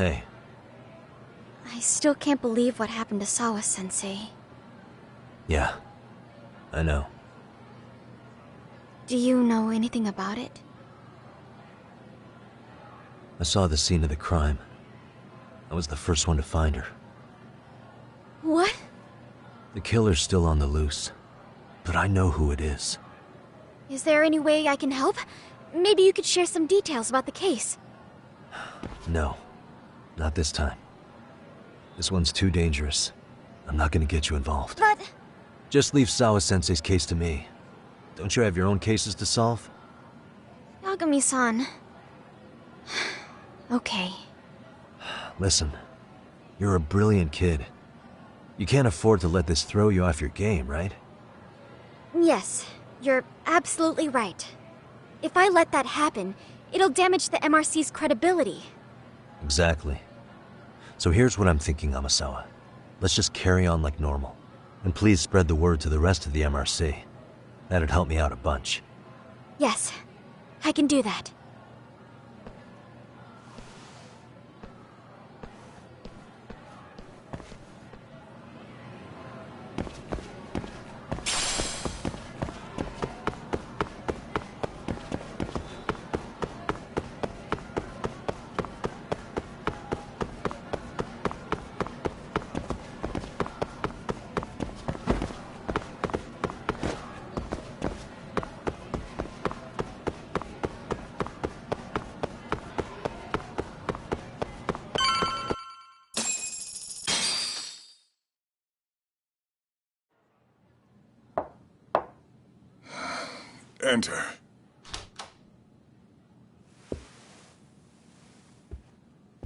Hey. I still can't believe what happened to Sawa-sensei. Yeah, I know. Do you know anything about it? I saw the scene of the crime. I was the first one to find her. What? The killer's still on the loose, but I know who it is. Is there any way I can help? Maybe you could share some details about the case. No, not this time. This one's too dangerous. I'm not gonna get you involved. But... Just leave Sawa-sensei's case to me. Don't you have your own cases to solve? Yagami-san... Okay. Listen, you're a brilliant kid. You can't afford to let this throw you off your game, right? Yes, you're absolutely right. If I let that happen, it'll damage the MRC's credibility. Exactly. So here's what I'm thinking, Amasawa. Let's just carry on like normal. And please spread the word to the rest of the MRC. That'd help me out a bunch. Yes, I can do that. Enter.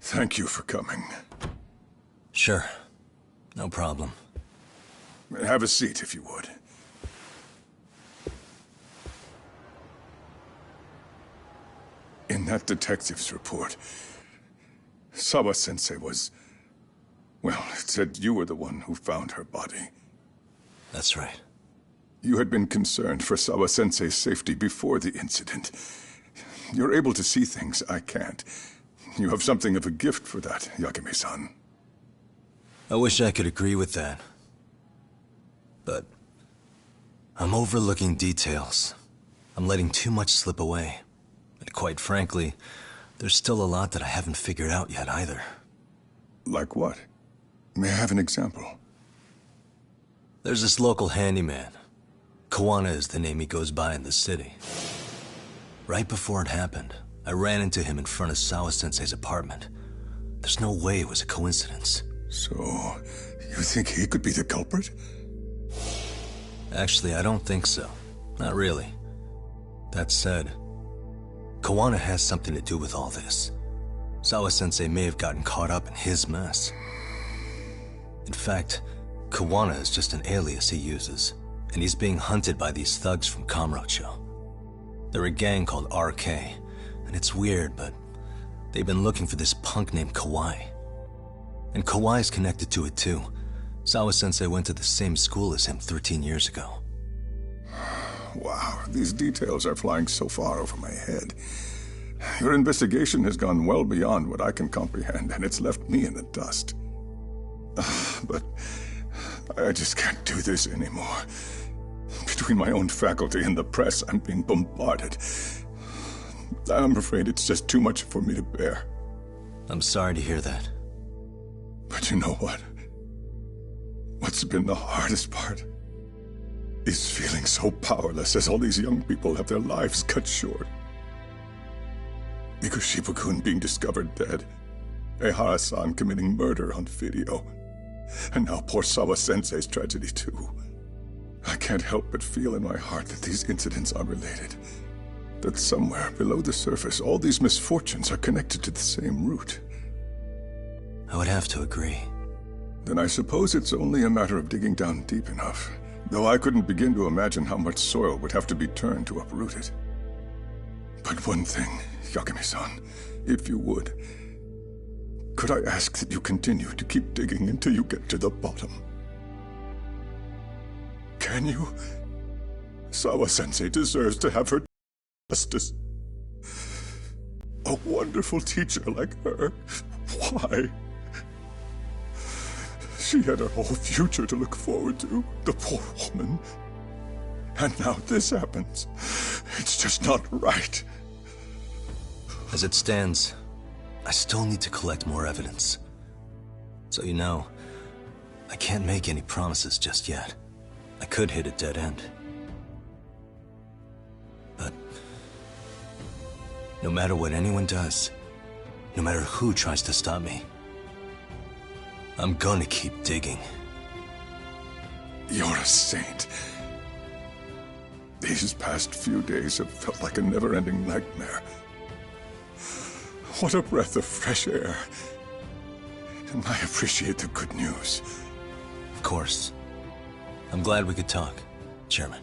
Thank you for coming. Sure. No problem. Have a seat, if you would. In that detective's report, Sawa-sensei was... Well, it said you were the one who found her body. That's right. You had been concerned for Sawa-sensei's safety before the incident. You're able to see things I can't. You have something of a gift for that, Yagami-san. I wish I could agree with that. But I'm overlooking details. I'm letting too much slip away. And quite frankly, there's still a lot that I haven't figured out yet either. Like what? May I have an example? There's this local handyman. Kawana is the name he goes by in the city. Right before it happened, I ran into him in front of Sawa-sensei's apartment. There's no way it was a coincidence. So, you think he could be the culprit? Actually, I don't think so. Not really. That said, Kawana has something to do with all this. Sawa-sensei may have gotten caught up in his mess. In fact, Kawana is just an alias he uses, and he's being hunted by these thugs from Kamurocho. They're a gang called RK, and it's weird, but they've been looking for this punk named Kawai. And Kawai's connected to it too. Sawa-sensei went to the same school as him 13 years ago. Wow, these details are flying so far over my head. Your investigation has gone well beyond what I can comprehend, and it's left me in the dust. But I just can't do this anymore. Between my own faculty and the press, I'm being bombarded. I'm afraid it's just too much for me to bear. I'm sorry to hear that. But you know what? What's been the hardest part is feeling so powerless as all these young people have their lives cut short. Ikushibukun being discovered dead, Ehara-san committing murder on video, and now poor Sawa-sensei's tragedy too. I can't help but feel in my heart that these incidents are related. That somewhere below the surface, all these misfortunes are connected to the same root. I would have to agree. Then I suppose it's only a matter of digging down deep enough, though I couldn't begin to imagine how much soil would have to be turned to uproot it. But one thing, Yagami-san, if you would, could I ask that you continue to keep digging until you get to the bottom? Can you? Sawa-sensei deserves to have her justice. A wonderful teacher like her Why? She had her whole future to look forward to, the poor woman. And now this happens. It's just not right. As it stands, I still need to collect more evidence. So you know, I can't make any promises just yet. I could hit a dead end. But no matter what anyone does, no matter who tries to stop me, I'm gonna keep digging. You're a saint. These past few days have felt like a never-ending nightmare. What a breath of fresh air. And I appreciate the good news. Of course. I'm glad we could talk, Chairman.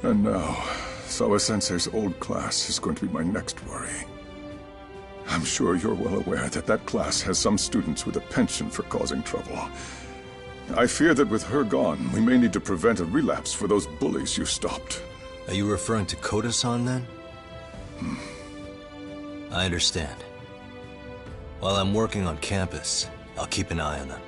And now, Sawa-sensei's old class is going to be my next worry. I'm sure you're well aware that that class has some students with a penchant for causing trouble. I fear that with her gone, we may need to prevent a relapse for those bullies you stopped. Are you referring to Koda-san then? I understand. While I'm working on campus, I'll keep an eye on them.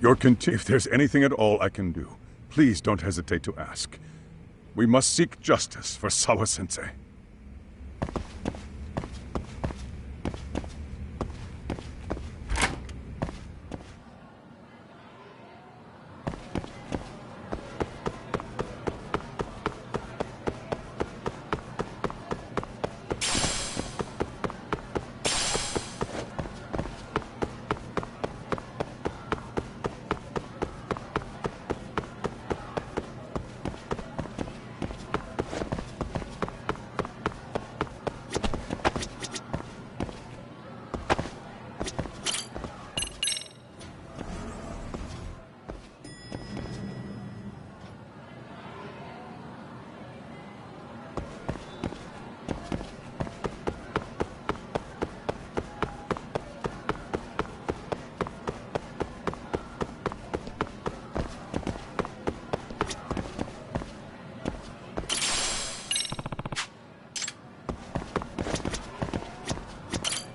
If there's anything at all I can do, please don't hesitate to ask. We must seek justice for Sawa-sensei.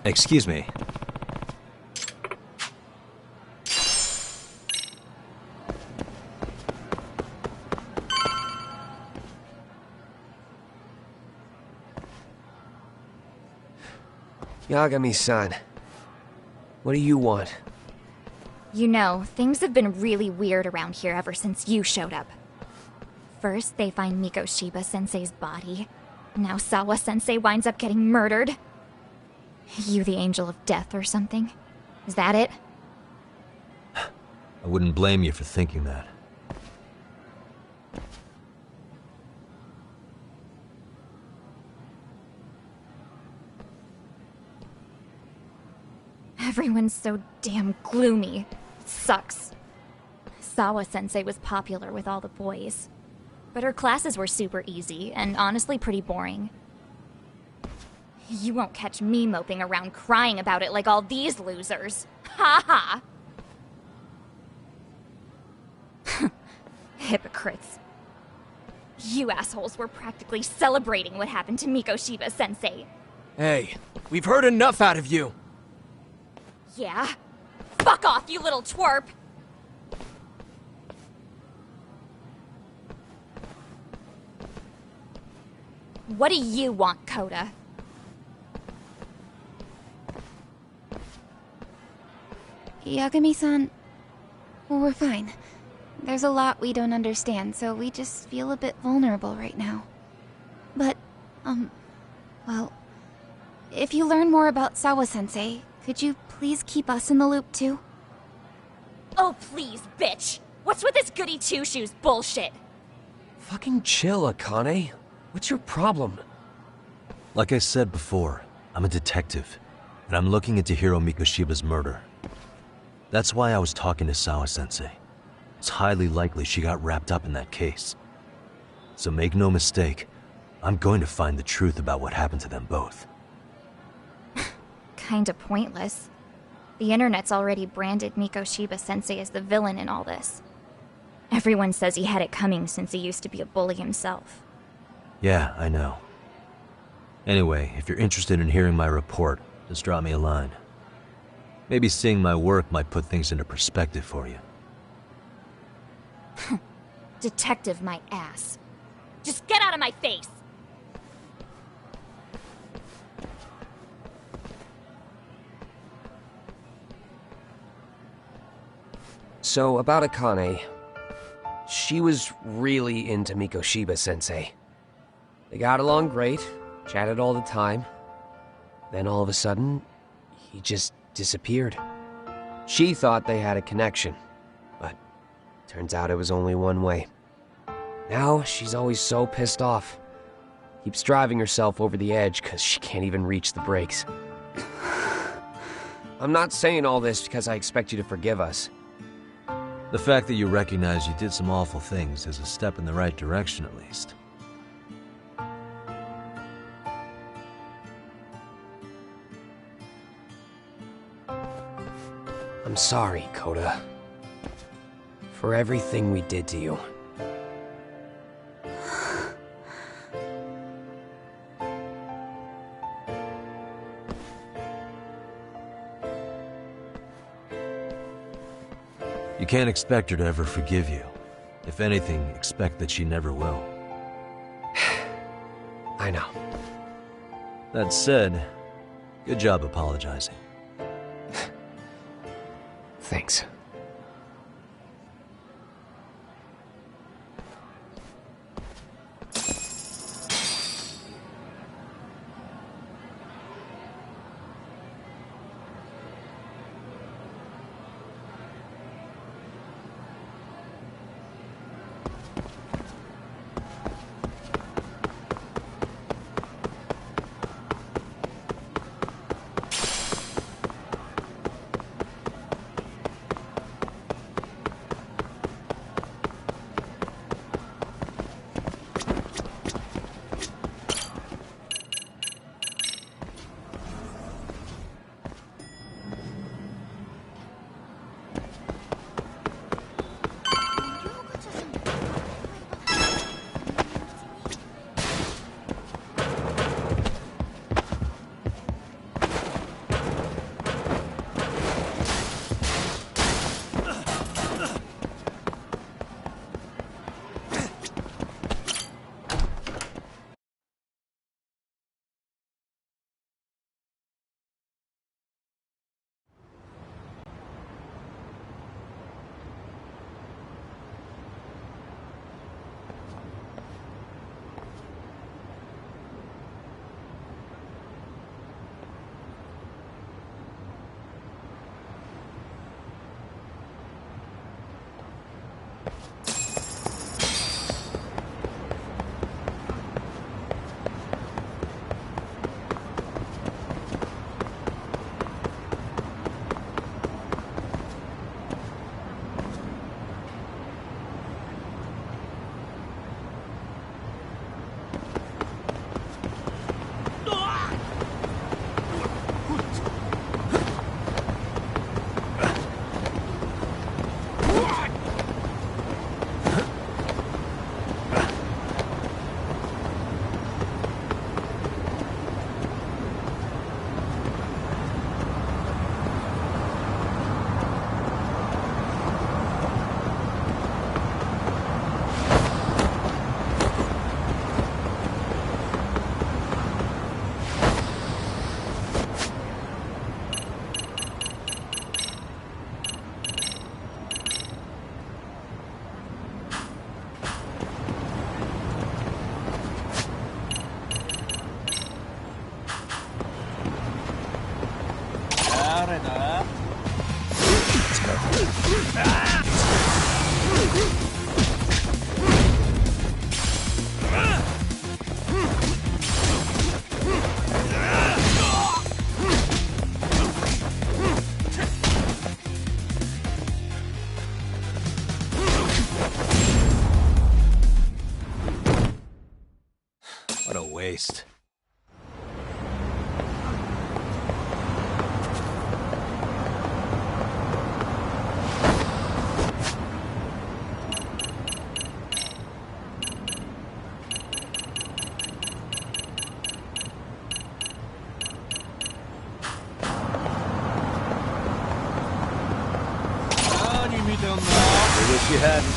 Excuse me. Yagami-san, what do you want? You know, things have been really weird around here ever since you showed up. First, they find Mikoshiba-sensei's body. Now Sawa-sensei winds up getting murdered. You the angel of death or something? Is that it? I wouldn't blame you for thinking that. Everyone's so damn gloomy. It sucks. Sawa-sensei was popular with all the boys. But her classes were super easy, and honestly pretty boring. You won't catch me moping around crying about it like all these losers. Ha ha! Hypocrites. You assholes were practically celebrating what happened to Mikoshiba-sensei. Hey, we've heard enough out of you! Yeah? Fuck off, you little twerp! What do you want, Koda? Yagami-san, we're fine. There's a lot we don't understand, so we just feel a bit vulnerable right now. But, well, if you learn more about Sawa-sensei, could you please keep us in the loop too? Oh please, bitch! What's with this goody two-shoes bullshit? Fucking chill, Akane. What's your problem? Like I said before, I'm a detective, and I'm looking into Hiro Mikoshiba's murder. That's why I was talking to Sawa-sensei. It's highly likely she got wrapped up in that case. So make no mistake, I'm going to find the truth about what happened to them both. kinda pointless. The internet's already branded Mikoshiba-sensei as the villain in all this. Everyone says he had it coming since he used to be a bully himself. Yeah, I know. Anyway, if you're interested in hearing my report, just drop me a line. Maybe seeing my work might put things into perspective for you. Detective my ass. Just get out of my face! So, about Akane. She was really into Mikoshiba-sensei. They got along great, chatted all the time. Then all of a sudden, he just disappeared. She thought they had a connection, but turns out it was only one way. Now she's always so pissed off. Keeps driving herself over the edge because she can't even reach the brakes. I'm not saying all this because I expect you to forgive us. The fact that you recognize you did some awful things is a step in the right direction, at least. I'm sorry, Koda. For everything we did to you. You can't expect her to ever forgive you. If anything, expect that she never will. I know. That said, good job apologizing. Thanks. What a waste. wish you hadn't.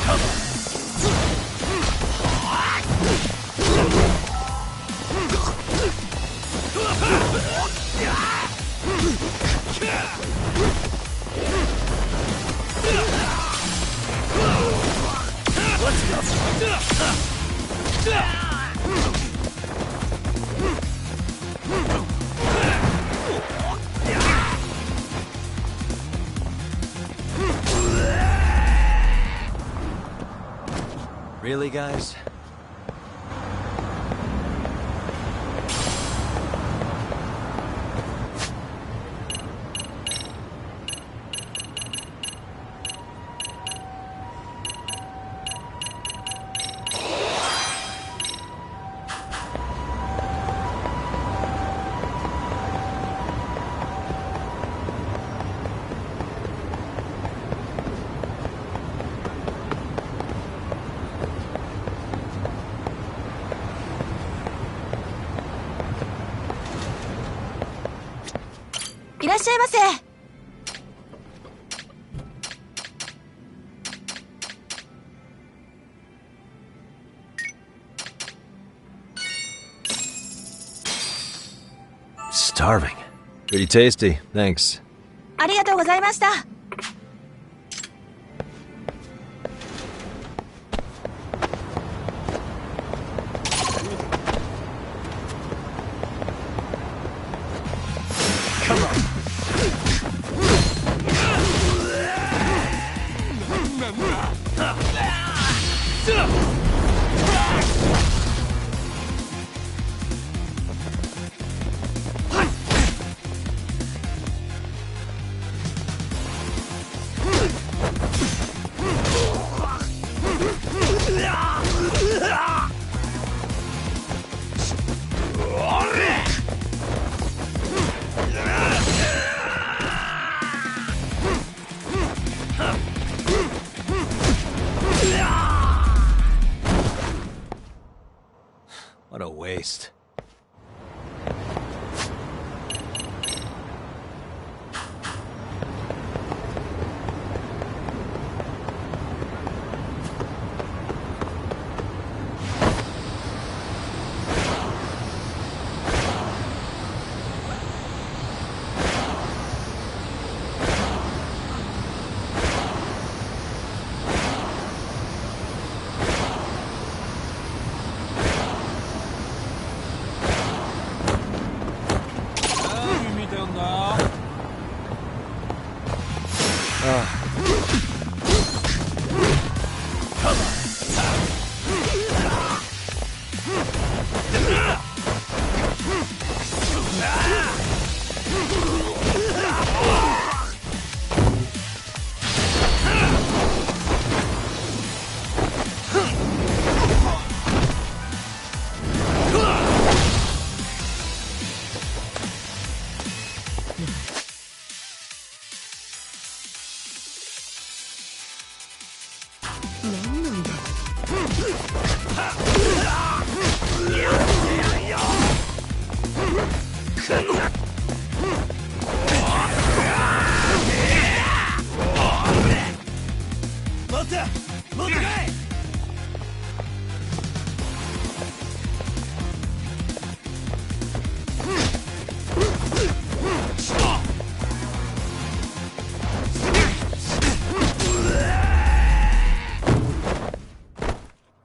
Really, guys?いらっしゃいませ。Starving. Pretty tasty, thanks. ありがとうございました。What a waste.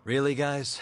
Really, guys?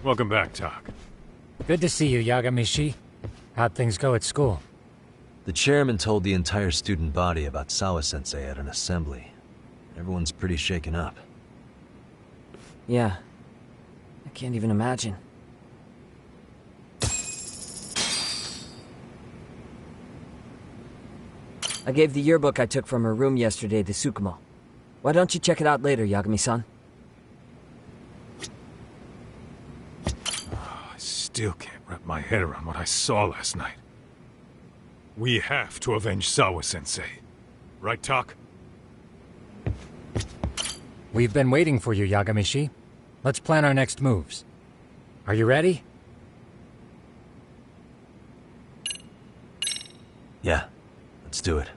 Welcome back, Tak. Good to see you, Yagamishi. How'd things go at school? The chairman told the entire student body about Sawa-sensei at an assembly. Everyone's pretty shaken up. Yeah. I can't even imagine. I gave the yearbook I took from her room yesterday to Tsukumo. Why don't you check it out later, Yagami-san? I still can't wrap my head around what I saw last night. We have to avenge Sawa-sensei. Right, Tak? We've been waiting for you, Yagamishi. Let's plan our next moves. Are you ready? Yeah, let's do it.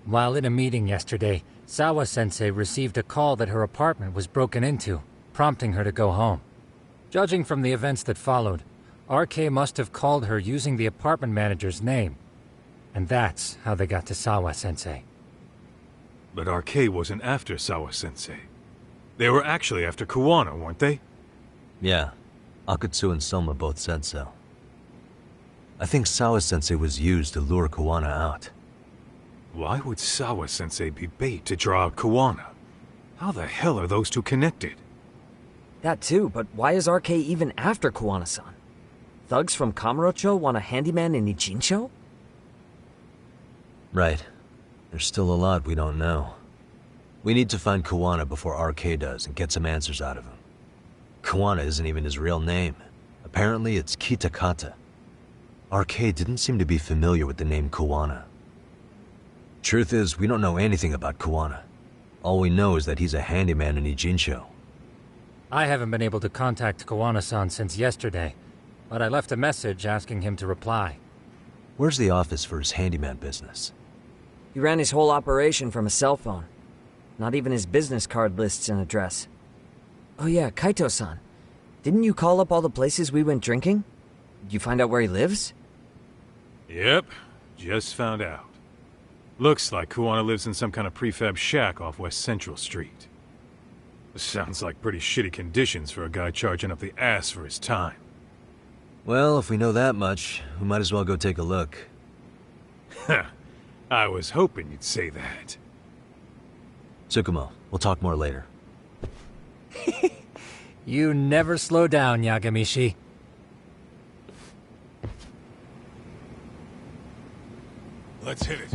While in a meeting yesterday, Sawa-sensei received a call that her apartment was broken into, prompting her to go home. Judging from the events that followed, RK must have called her using the apartment manager's name. And that's how they got to Sawa-sensei. But RK wasn't after Sawa-sensei. They were actually after Kuwana, weren't they? Yeah, Akutsu and Soma both said so. I think Sawa-sensei was used to lure Kuwana out. Why would Sawa-sensei be bait to draw out Kuwana? How the hell are those two connected? That too, but why is RK even after Kuwana-san? Thugs from Kamurocho want a handyman in Ijincho? Right. There's still a lot we don't know. We need to find Kuwana before RK does and get some answers out of him. Kuwana isn't even his real name. Apparently it's Kitakata. RK didn't seem to be familiar with the name Kuwana. Truth is, we don't know anything about Kuwana. All we know is that he's a handyman in Ijincho. I haven't been able to contact Kuwana-san since yesterday, but I left a message asking him to reply. Where's the office for his handyman business? He ran his whole operation from a cell phone. Not even his business card lists an address. Oh yeah, Kaito-san. Didn't you call up all the places we went drinking? Did you find out where he lives? Yep, just found out. Looks like Kuwana lives in some kind of prefab shack off West Central Street. Sounds like pretty shitty conditions for a guy charging up the ass for his time. Well, if we know that much, we might as well go take a look. I was hoping you'd say that. Tsukumo, we'll talk more later. You never slow down, Yagamishi. Let's hit it.